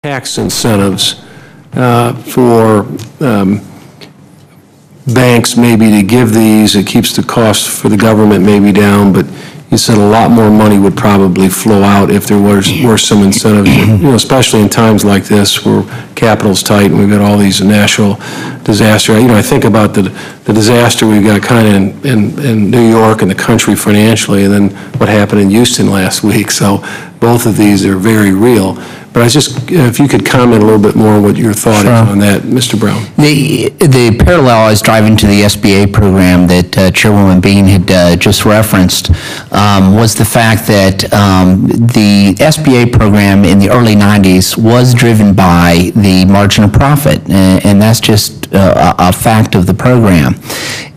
tax incentives for banks maybe to give these. It keeps the cost for the government maybe down, but you said a lot more money would probably flow out if there were some incentives, especially in times like this where capital's tight and we've got all these national disaster. I think about the disaster we've got kind of in New York and the country financially, and then what happened in Houston last week. So both of these are very real. But if you could comment a little bit more what your thought is on that, Mr. Brown. The parallel I was driving to the SBA program that Chairwoman Bean had just referenced was the fact that the SBA program in the early 90s was driven by the margin of profit, and that's just a fact of the program.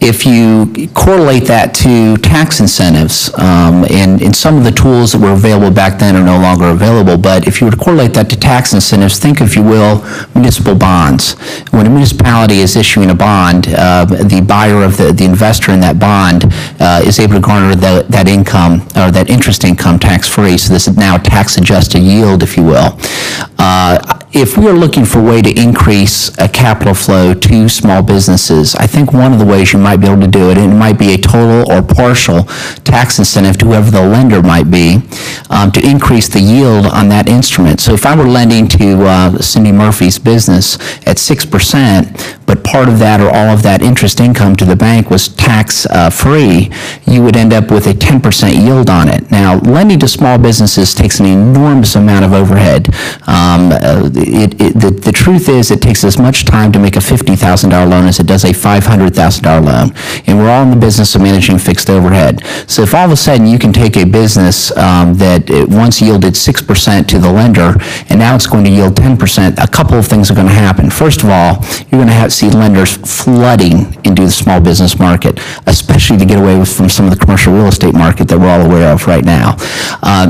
If you correlate that to tax incentives, and some of the tools that were available back then are no longer available, but if you were to correlate that to tax incentives, think, if you will, municipal bonds. When a municipality is issuing a bond, the buyer of the investor in that bond is able to garner that income, or that interest income, tax-free. So this is now tax-adjusted yield, if you will. If we are looking for a way to increase a capital flow to small businesses, I think one of the ways you might be able to do it, and it might be a total or partial tax incentive to whoever the lender might be, to increase the yield on that instrument. So if I were lending to Cindy Murphy's business at 6%, but part of that or all of that interest income to the bank was tax-free, you would end up with a 10% yield on it. Now, lending to small businesses takes an enormous amount of overhead. The truth is, it takes as much time to make a $50,000 loan as it does a $500,000 loan, and we're all in the business of managing fixed overhead. So if all of a sudden you can take a business that once yielded 6% to the lender, and now it's going to yield 10%, a couple of things are going to happen. First of all, you're going to see lenders flooding into the small business market, especially to get away from some of the commercial real estate market that we're all aware of right now.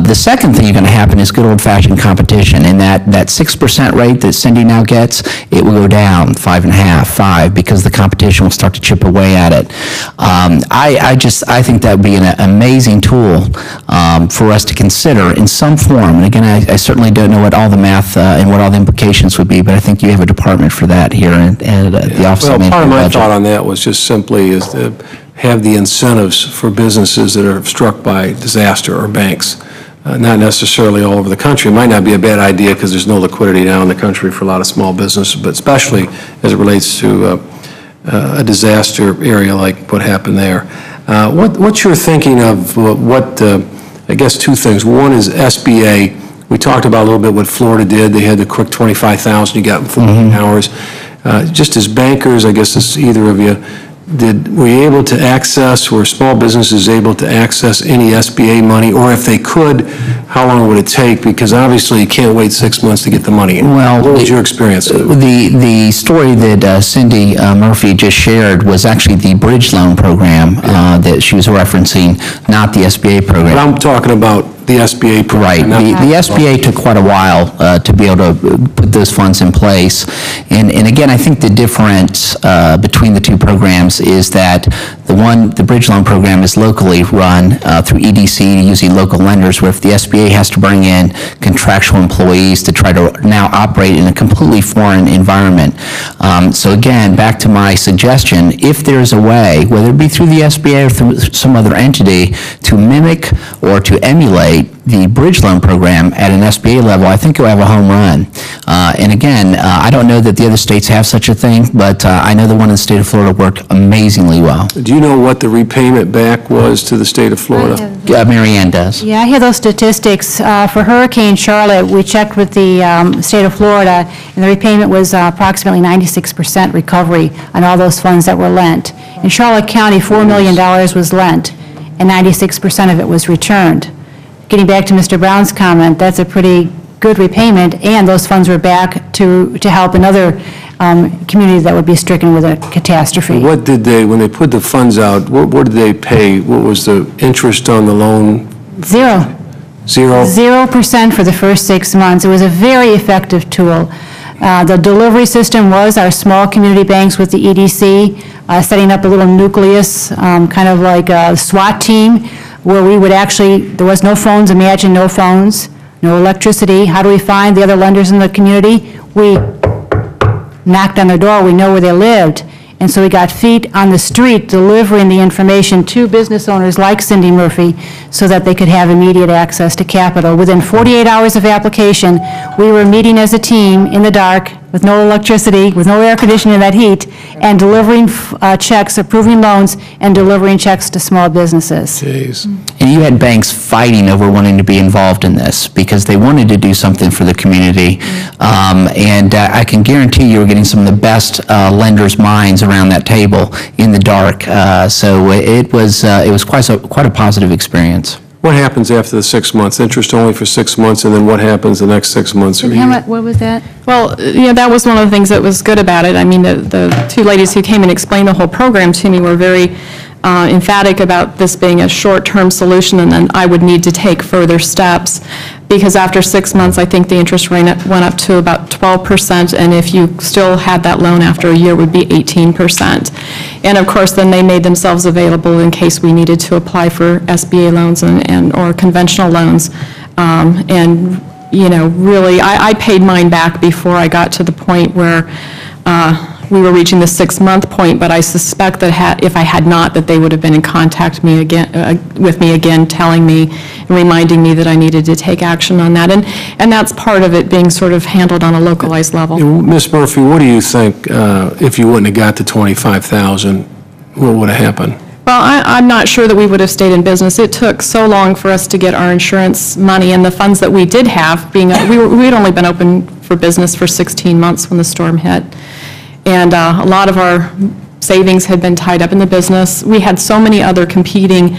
The second thing you're going to happen is good old-fashioned competition, and that 6% rate that Cindy now gets, it will go down 5.5%, 5%, because the competition will start to chip away at it. I think that would be an amazing tool for us to consider in some form. And again, I certainly don't know what all the math and what all the implications would be, but I think you have a department for that here at the Office of Management Budget. Part of my thought on that was just simply is to have the incentives for businesses that are struck by disaster or banks. Not necessarily all over the country. It might not be a bad idea because there's no liquidity now in the country for a lot of small businesses, but especially as it relates to a disaster area like what happened there. What's your thinking of I guess two things. One is SBA. We talked about a little bit what Florida did. They had the quick $25,000 you got in 14 hours. Just as bankers, I guess it's either of you, were you able to access, were small businesses able to access any SBA money, or if they could, how long would it take? Because obviously you can't wait 6 months to get the money in. Well, what was your experience? The story that Cindy Murphy just shared was actually the bridge loan program that she was referencing, not the SBA program. But I'm talking about the SBA program. Right. The SBA took quite a while to be able to put those funds in place. And again, I think the difference between the two programs is that the bridge loan program is locally run through EDC using local lenders, where if the SBA has to bring in contractual employees to try to now operate in a completely foreign environment. So again, back to my suggestion, if there's a way, whether it be through the SBA or through some other entity, to mimic or to emulate the bridge loan program at an SBA level, I think you'll have a home run. And again, I don't know that the other states have such a thing, but I know the one in the state of Florida worked amazingly well. Do you know what the repayment back was to the state of Florida? Mary Ann does. Yeah, I hear those statistics. For Hurricane Charlotte, we checked with the state of Florida, and the repayment was approximately 96% recovery on all those funds that were lent. In Charlotte County, $4 million was lent, and 96% of it was returned. Getting back to Mr. Brown's comment, that's a pretty good repayment, and those funds were back to help another community that would be stricken with a catastrophe. What did they, when they put the funds out, what did they pay? What was the interest on the loan? 0%. 0% for the first 6 months. It was a very effective tool. The delivery system was our small community banks with the EDC, setting up a little nucleus, kind of like a SWAT team, where we would actually, there was no phones, imagine no phones. no electricity. How do we find the other lenders in the community? We knocked on their door, we know where they lived. And so we got feet on the street delivering the information to business owners like Cindy Murphy so that they could have immediate access to capital. Within 48 hours of application, we were meeting as a team in the dark with no electricity, with no air conditioning, that heat, and delivering checks, approving loans, and delivering checks to small businesses. Jeez. And you had banks fighting over wanting to be involved in this because they wanted to do something for the community. And I can guarantee you were getting some of the best lenders' minds around that table in the dark. So it was quite a positive experience. What happens after the 6 months? Interest only for 6 months, and then what happens the next 6 months? What was that? Well, that was one of the things that was good about it. I mean, the two ladies who came and explained the whole program to me were very emphatic about this being a short-term solution, and then I would need to take further steps, because after 6 months, I think the interest rate went up to about 12%, and if you still had that loan after a year, it would be 18%. And of course, then they made themselves available in case we needed to apply for SBA loans or conventional loans. And, really, I paid mine back before I got to the point where we were reaching the 6-month point, but I suspect that if I had not, that they would have been in contact with me again, telling me and reminding me that I needed to take action on that. And that's part of it being sort of handled on a localized level. Ms. Murphy, what do you think, if you wouldn't have got to $25,000, what would have happened? Well, I'm not sure that we would have stayed in business. It took so long for us to get our insurance money, and the funds that we did have, we had only been open for business for 16 months when the storm hit. And a lot of our savings had been tied up in the business. We had so many other competing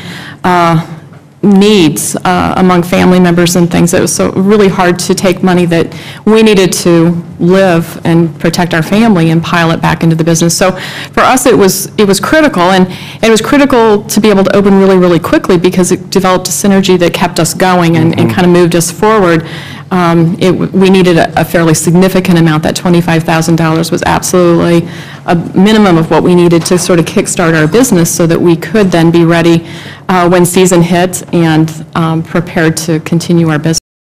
needs among family members and things. It was so really hard to take money that we needed to live and protect our family and pile it back into the business. So for us, it was critical, and it was critical to be able to open really, really quickly because it developed a synergy that kept us going and kind of moved us forward. We needed a fairly significant amount. That $25,000 was absolutely a minimum of what we needed to sort of kickstart our business so that we could then be ready when season hit and prepared to continue our business.